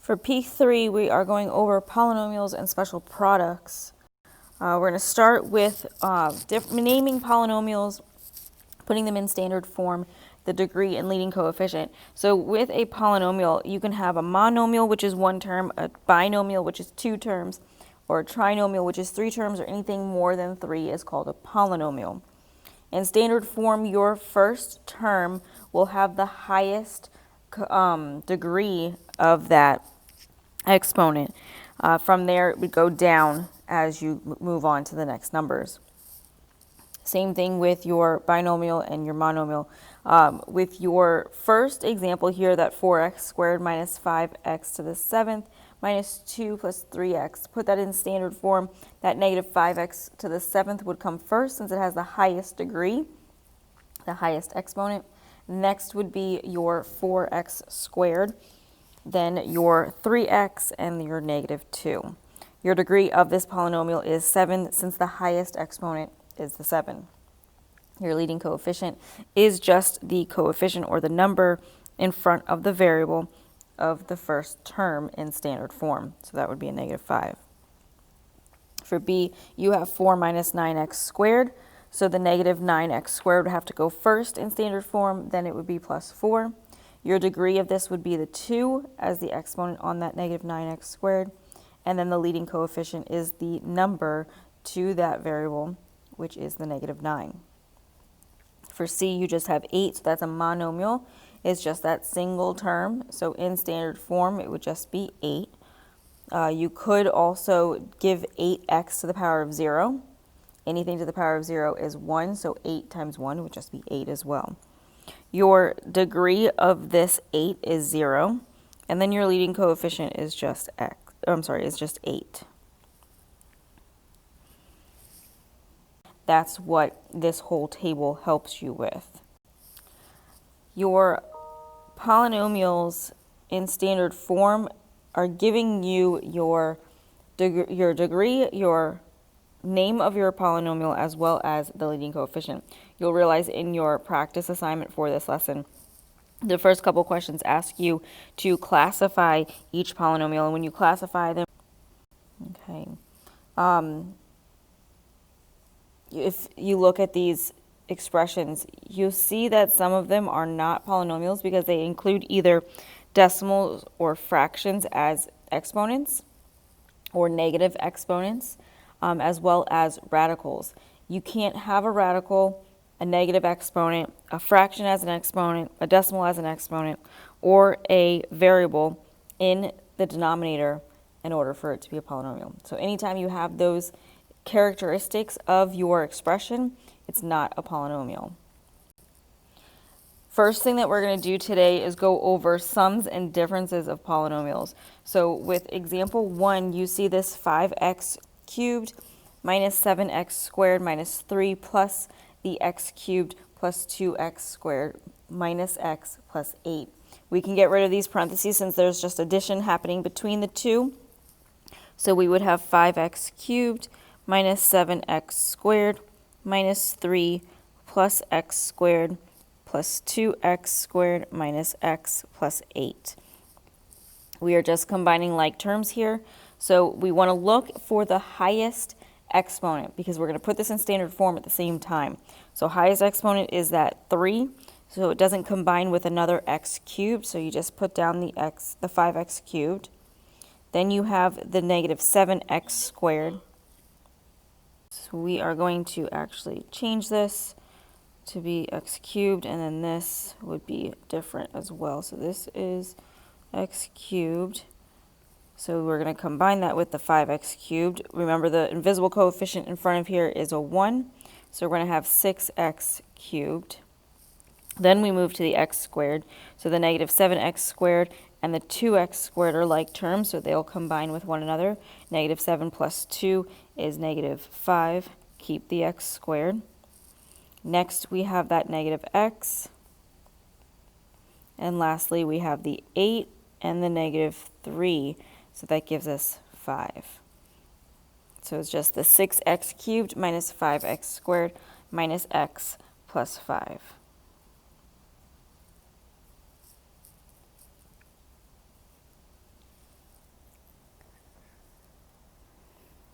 For P3, we are going over polynomials and special products. We're going to start with naming polynomials, putting them in standard form, the degree and leading coefficient. So with a polynomial, you can have a monomial, which is one term, a binomial, which is two terms, or a trinomial, which is three terms, or anything more than three is called a polynomial. In standard form, your first term will have the highest degree of that exponent. From there, it would go down as you move on to the next numbers. Same thing with your binomial and your monomial. With your first example here, that 4x squared minus 5x to the 7th minus 2 plus 3x, put that in standard form, that negative 5x to the 7th would come first since it has the highest degree, the highest exponent. Next would be your 4x squared, then your 3x, and your negative 2. Your degree of this polynomial is 7 since the highest exponent is the 7. Your leading coefficient is just the coefficient or the number in front of the variable of the first term in standard form. So that would be a negative 5. For B, you have 4 minus 9x squared. So the negative 9x squared would have to go first in standard form, then it would be plus 4. Your degree of this would be the 2 as the exponent on that negative 9x squared. And then the leading coefficient is the number to that variable, which is the negative 9. For C, you just have 8, so that's a monomial. It's just that single term. So in standard form, it would just be 8. You could also give 8x to the power of 0. Anything to the power of 0 is 1, so 8 times 1 would just be 8 as well. Your degree of this 8 is 0, and then your leading coefficient is just is just 8. That's what this whole table helps you with. Your polynomials in standard form are giving you your degree, your name of your polynomial, as well as the leading coefficient. You'll realize in your practice assignment for this lesson, the first couple questions ask you to classify each polynomial, and when you classify them, okay, if you look at these expressions, you'll see that some of them are not polynomials because they include either decimals or fractions as exponents or negative exponents, as well as radicals. You can't have a radical, a negative exponent, a fraction as an exponent, a decimal as an exponent, or a variable in the denominator in order for it to be a polynomial. So anytime you have those characteristics of your expression, it's not a polynomial. First thing that we're going to do today is go over sums and differences of polynomials. So with example 1, you see this 5x cubed minus 7x squared minus 3 plus the x cubed plus 2x squared minus x plus 8. We can get rid of these parentheses since there's just addition happening between the two. So we would have 5x cubed minus 7x squared minus 3 plus x squared plus 2x squared minus x plus 8. We are just combining like terms here. So we want to look for the highest exponent because we're going to put this in standard form at the same time. So highest exponent is that 3, so it doesn't combine with another x cubed, so you just put down the 5x cubed. Then you have the negative 7x squared. So we are going to actually change this to be x cubed, and then this would be different as well. So this is x cubed. So we're going to combine that with the 5x cubed. Remember, the invisible coefficient in front of here is a 1. So we're going to have 6x cubed. Then we move to the x squared. So the negative 7x squared and the 2x squared are like terms, so they'll combine with one another. Negative 7 plus 2 is negative 5. Keep the x squared. Next, we have that negative x. And lastly, we have the 8 and the negative 3. So that gives us 5. So it's just the 6x cubed minus 5x squared minus x plus 5.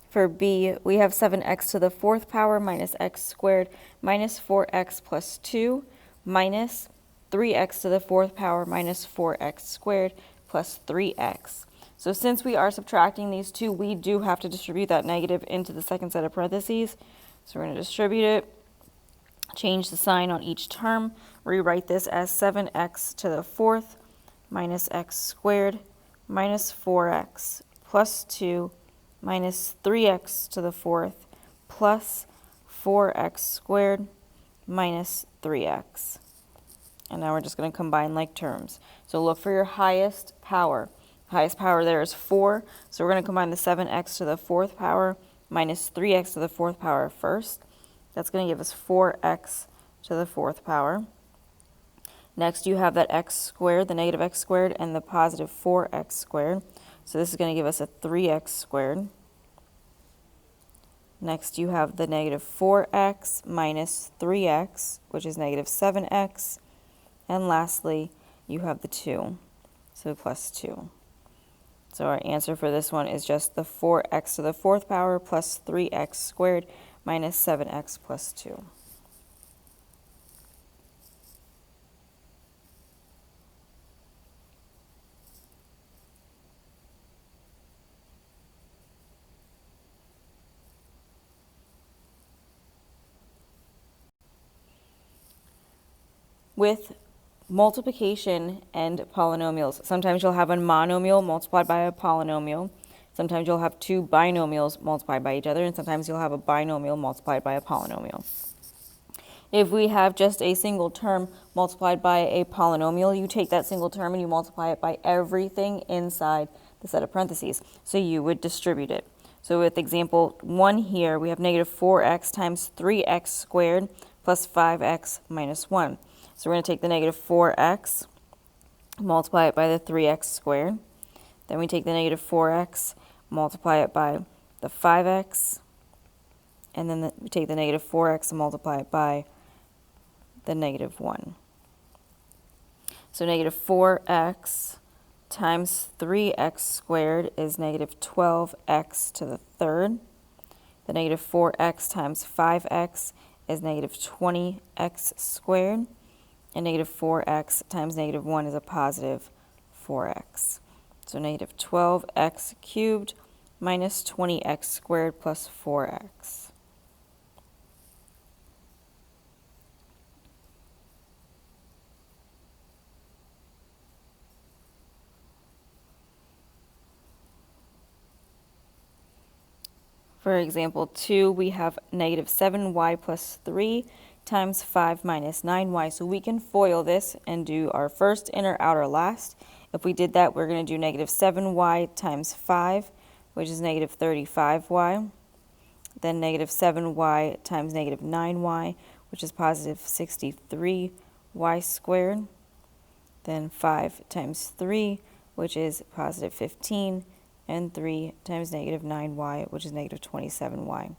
For b, we have 7x to the fourth power minus x squared minus 4x plus 2 minus 3x to the fourth power minus 4x squared plus 3x. So since we are subtracting these two, we do have to distribute that negative into the second set of parentheses. So we're going to distribute it, change the sign on each term, rewrite this as 7x to the fourth minus x squared minus 4x plus 2 minus 3x to the fourth plus 4x squared minus 3x. And now we're just going to combine like terms. So look for your highest power. Highest power there is 4, so we're going to combine the 7x to the fourth power minus 3x to the fourth power first. That's going to give us 4x to the fourth power. Next, you have that x squared, the negative x squared, and the positive 4x squared. So this is going to give us a 3x squared. Next, you have the negative 4x minus 3x, which is negative 7x. And lastly, you have the 2, so plus 2. So our answer for this one is just the 4x to the fourth power plus 3x squared minus 7x plus 2. With multiplication and polynomials, sometimes you'll have a monomial multiplied by a polynomial. Sometimes you'll have two binomials multiplied by each other, and sometimes you'll have a binomial multiplied by a polynomial. If we have just a single term multiplied by a polynomial, you take that single term and you multiply it by everything inside the set of parentheses. So you would distribute it. So with example 1 here, we have negative 4x times 3x squared plus 5x minus 1. So we're going to take the negative 4x, multiply it by the 3x squared. Then we take the negative 4x, multiply it by the 5x, and then we take the negative 4x and multiply it by the negative 1. So negative 4x times 3x squared is negative 12x to the third. The negative 4x times 5x is negative 20x squared. And negative 4x times negative 1 is a positive 4x. So negative 12x cubed minus 20x squared plus 4x. For example 2, we have negative 7y plus 3 times 5 minus 9y. So we can FOIL this and do our first, inner, outer, last. If we did that, we're going to do negative 7y times 5, which is negative 35y. Then negative 7y times negative 9y, which is positive 63y squared. Then 5 times 3, which is positive 15, and 3 times negative 9y, which is negative 27y.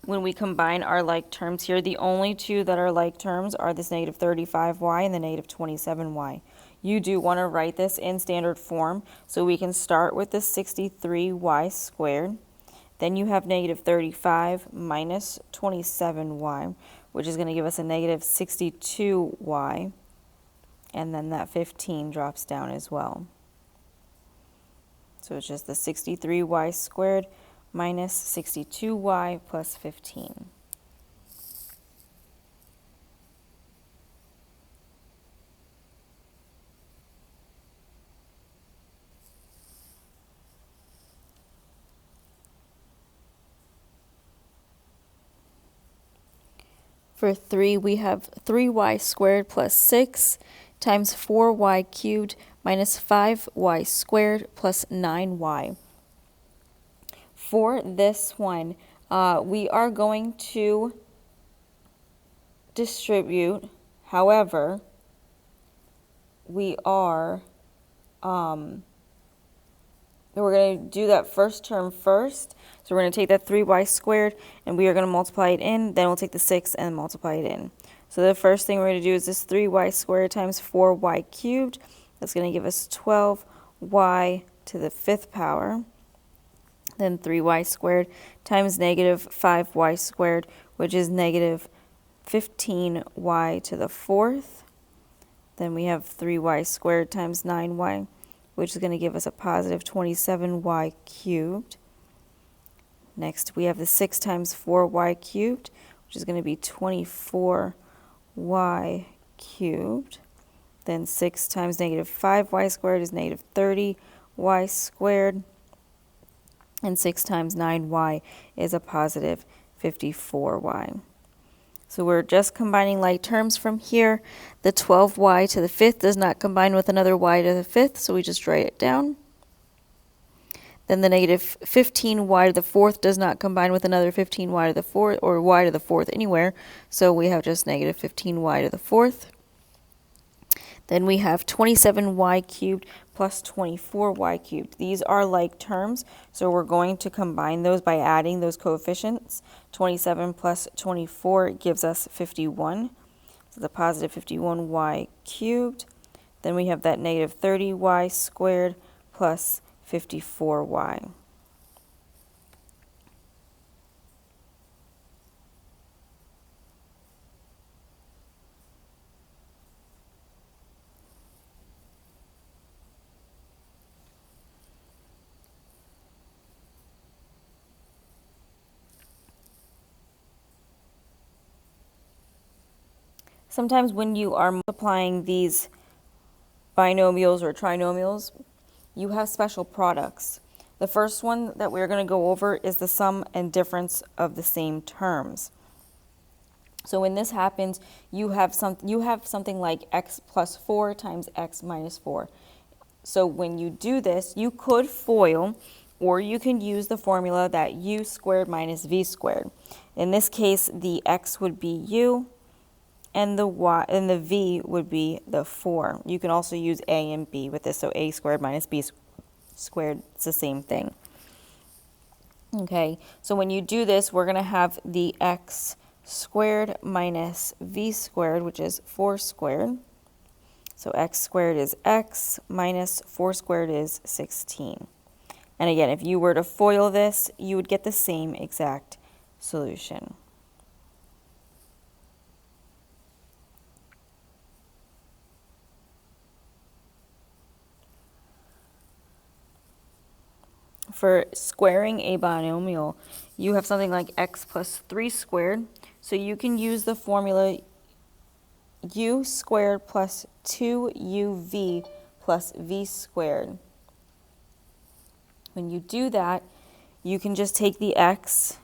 When we combine our like terms here, the only two that are like terms are this negative 35y and the negative 27y. You do want to write this in standard form, so we can start with the 63y squared. Then you have negative 35 minus 27y, which is going to give us a negative 62y, and then that 15 drops down as well. So it's just the 63y squared minus 62y plus 15. For 3, we have 3y squared plus 6 times 4y cubed minus 5y squared plus 9y. For this one, we are going to distribute. However, we're going to do that first term first. So we're going to take that 3y squared and we are going to multiply it in. Then we'll take the 6 and multiply it in. So the first thing we're going to do is this 3y squared times 4y cubed. That's going to give us 12y to the 5th power. then 3y squared times negative 5y squared, which is negative 15y to the fourth. Then we have 3y squared times 9y, which is going to give us a positive 27y cubed. Next, we have the 6 times 4y cubed, which is going to be 24y cubed. Then 6 times negative 5y squared is negative 30y squared. And 6 times 9y is a positive 54y. So we're just combining like terms from here. The 12y to the fifth does not combine with another y to the fifth, so we just write it down. Then the negative 15y to the fourth does not combine with another 15y to the fourth, or y to the fourth anywhere, so we have just negative 15y to the fourth. Then we have 27y cubed plus 24y cubed. These are like terms, so we're going to combine those by adding those coefficients. 27 plus 24 gives us 51. So the positive 51y cubed. Then we have that negative 30y squared plus 54y. Sometimes when you are multiplying these binomials or trinomials, you have special products. The first one that we're going to go over is the sum and difference of the same terms. So when this happens, you have something like x plus 4 times x minus 4. So when you do this, you could FOIL, or you can use the formula that u squared minus v squared. In this case, the x would be u, and the y and the v would be the 4. You can also use a and b with this, so a squared minus b squared, it's the same thing. Okay, so when you do this, we're going to have the x squared minus v squared, which is 4 squared. So x squared is x minus 4 squared is 16. And again, if you were to FOIL this, you would get the same exact solution. For squaring a binomial, you have something like x plus 3 squared. So you can use the formula u squared plus 2uv plus v squared. When you do that, you can just take the x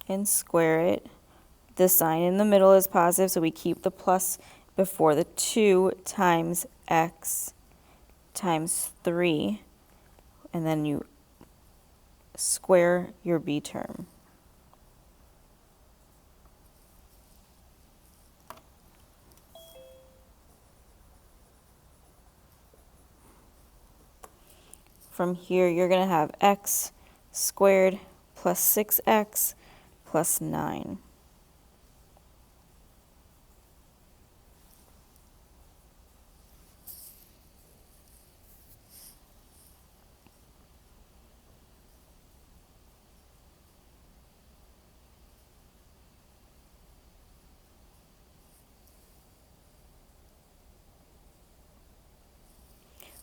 and square it. The sign in the middle is positive, so we keep the plus before the 2 times x times 3. And then you square your b term. From here, you're going to have x squared plus 6x plus 9.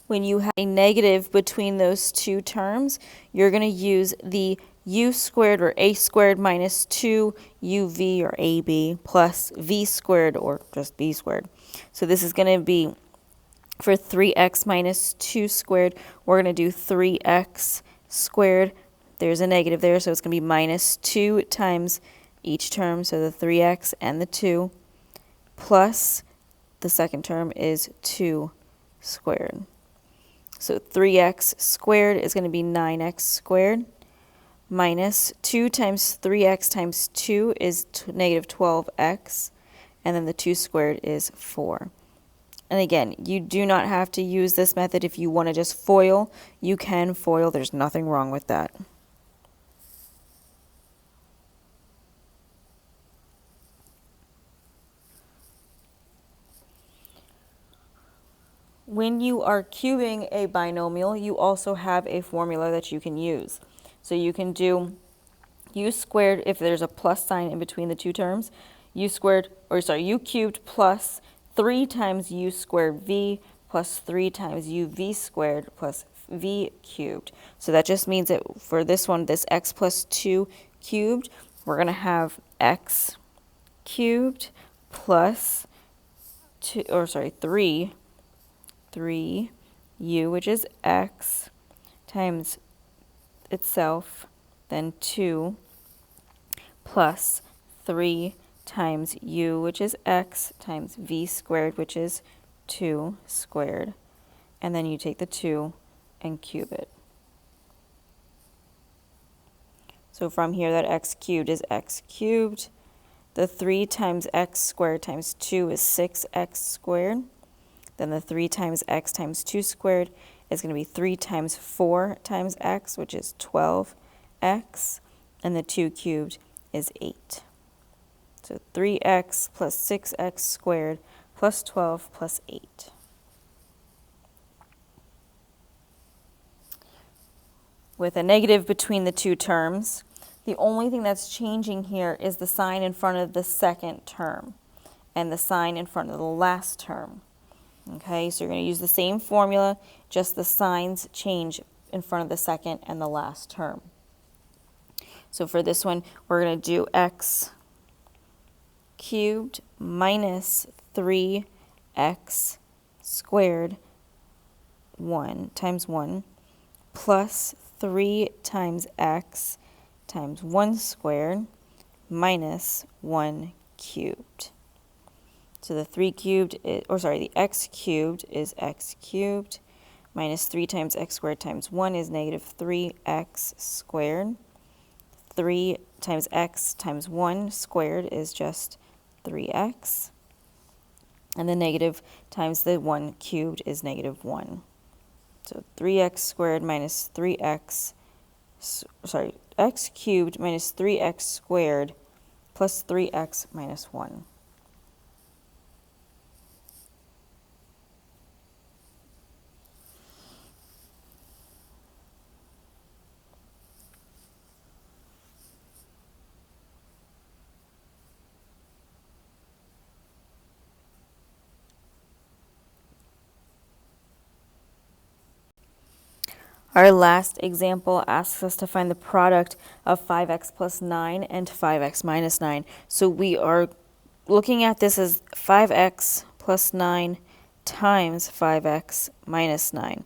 When you have a negative between those two terms, you're going to use the u squared or a squared minus 2uv or ab plus v squared or just b squared. So this is going to be for 3x minus 2 squared, we're going to do 3x squared. There's a negative there, so it's going to be minus 2 times each term, so the 3x and the 2, plus the second term is 2 squared. So 3x squared is going to be 9x squared, minus 2 times 3x times 2 is negative 12x, and then the 2 squared is 4. And again, you do not have to use this method. If you want to just FOIL, you can FOIL. There's nothing wrong with that. when you are cubing a binomial, you also have a formula that you can use. So you can do u squared, if there's a plus sign in between the two terms, u cubed plus 3 times u squared v plus 3 times uv squared plus v cubed. So that just means that for this one, this x plus 2 cubed, we're going to have x cubed plus 3u, which is x, times itself, then 2, plus 3 times u, which is x, times v squared, which is 2 squared. And then you take the 2 and cube it. So from here, that x cubed is x cubed. The 3 times x squared times 2 is 6x squared. Then the 3 times x times 2 squared is going to be 3 times 4 times x, which is 12x. And the 2 cubed is 8. So 3x plus 6x squared plus 12 plus 8. With a negative between the two terms, the only thing that's changing here is the sign in front of the second term and the sign in front of the last term. Okay, so you're going to use the same formula, just the signs change in front of the second and the last term. So for this one, we're going to do x cubed minus 3x squared 1 times 1 plus 3 times x times 1 squared minus 1 cubed. So the 3 cubed, the x cubed is x cubed, minus 3 times x squared times 1 is negative 3x squared. 3 times x times 1 squared is just 3x. And the negative times the 1 cubed is negative 1. So 3x squared minus 3x, x cubed minus 3x squared plus 3x minus 1. Our last example asks us to find the product of 5x plus 9 and 5x minus 9. So we are looking at this as 5x plus 9 times 5x minus 9.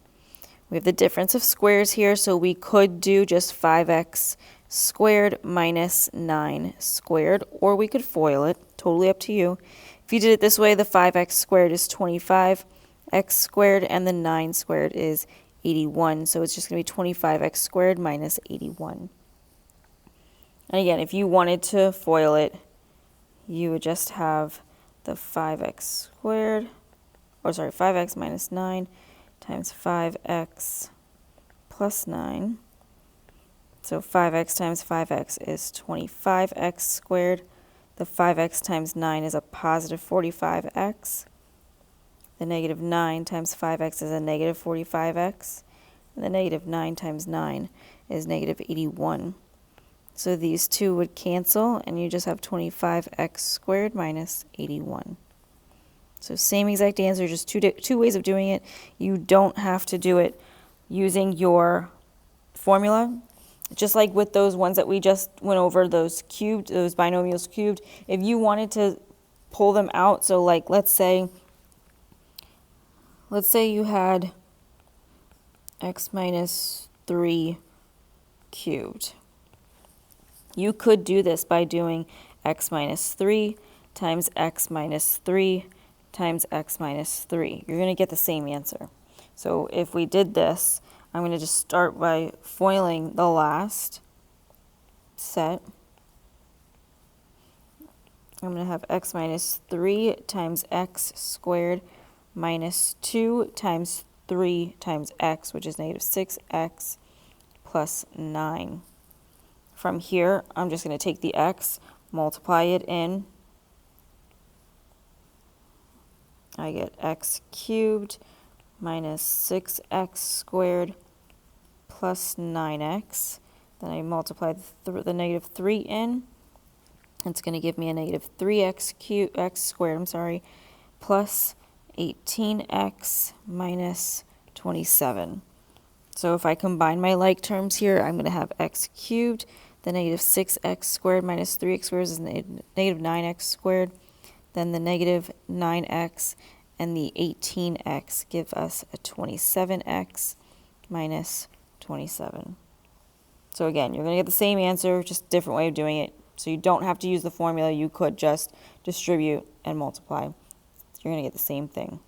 We have the difference of squares here, so we could do just 5x squared minus 9 squared, or we could FOIL it, totally up to you. If you did it this way, the 5x squared is 25x squared, and the 9 squared is 81, so it's just going to be 25x squared minus 81. And again, if you wanted to FOIL it, you would just have the 5x squared, 5x minus 9 times 5x plus 9. So 5x times 5x is 25x squared. The 5x times 9 is a positive 45x. The negative 9 times 5x is a negative 45x. And the negative 9 times 9 is negative 81. So these two would cancel, and you just have 25x squared minus 81. So same exact answer, just two ways of doing it. You don't have to do it using your formula. Just like with those ones that we just went over, those binomials cubed, if you wanted to pull them out, so like let's say you had x minus 3 cubed. You could do this by doing x minus 3 times x minus 3 times x minus 3. You're going to get the same answer. So if we did this, I'm going to just start by FOILing the last set. I'm going to have x minus 3 times x squared minus 2 times 3 times x, which is negative 6x plus 9. From here, I'm just going to take the x, multiply it in. I get x cubed minus 6x squared plus 9x. Then I multiply the negative 3 in. It's going to give me a negative 3x squared, plus 18x minus 27. So if I combine my like terms here, I'm going to have x cubed. The negative 6x squared minus 3x squared is negative 9x squared. Then the negative 9x and the 18x give us a 27x minus 27. So again, you're going to get the same answer, just a different way of doing it. So you don't have to use the formula. You could just distribute and multiply. You're going to get the same thing.